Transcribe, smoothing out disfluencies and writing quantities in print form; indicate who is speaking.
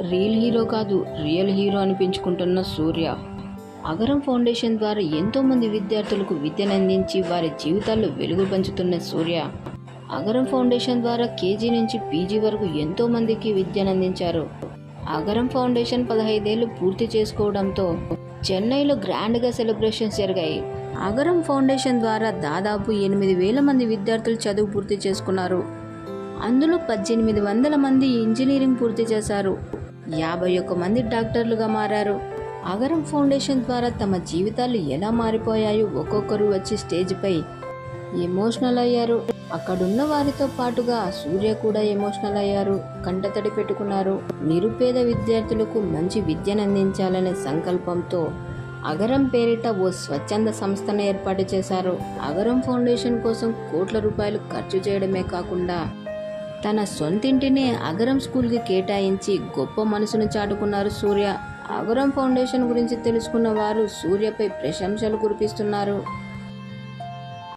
Speaker 1: Real hero కాదు, real hero అనిపించుకుంటున్న సూర్య. Agaram foundation ద్వారా ఎంతోమంది విద్యార్థులకు విద్యనందించి వారి జీవితాల్లో వెలుగు పంచుతున్న సూర్య అగరం ఫౌండేషన్ ద్వారా కేజీ నుంచి పీజీ వరకు ఎంతోమందికి విద్యనందించారు. అగరం ఫౌండేషన్ 15 ఏళ్లు పూర్తి చేసుకోవడంతో చెన్నైలో గ్రాండ్గా సెలబ్రేషన్స్ జరిగాయి. అగరం ఫౌండేషన్ ద్వారా దాదాపు 8,000 మంది విద్యార్థులు చదువు పూర్తి చేసుకున్నారు. అందులో 1,800 మంది ఇంజనీరింగ్ పూర్తి చేశారు. 51 మంది డాక్టర్లుగా మారారు. అగరం ఫౌండేషన్ ద్వారా తమ జీవితాలు ఎలా మారిపోయాయో ఒక్కొక్కరు వచ్చి స్టేజ్పై ఎమోషనల్ అయ్యారు. అక్కడున్న వారితో పాటుగా సూర్య కూడా ఎమోషనల్ అయ్యారు, కంటతడి పెట్టుకున్నారు. నిరుపేద విద్యార్థులకు మంచి విద్యనందించాలనే సంకల్పంతో అగరం పేరిట ఓ స్వచ్ఛంద సంస్థను ఏర్పాటు చేశారు. అగరం ఫౌండేషన్ కోసం కోట్ల రూపాయలు ఖర్చు చేయడమే కాకుండా తన సొంతింటినే అగరం స్కూల్కి కేటాయించి గొప్ప మనసును చాటుకున్నారు సూర్య. అగరం ఫౌండేషన్ గురించి తెలుసుకున్న వారు సూర్యపై ప్రశంసలు కురిపిస్తున్నారు.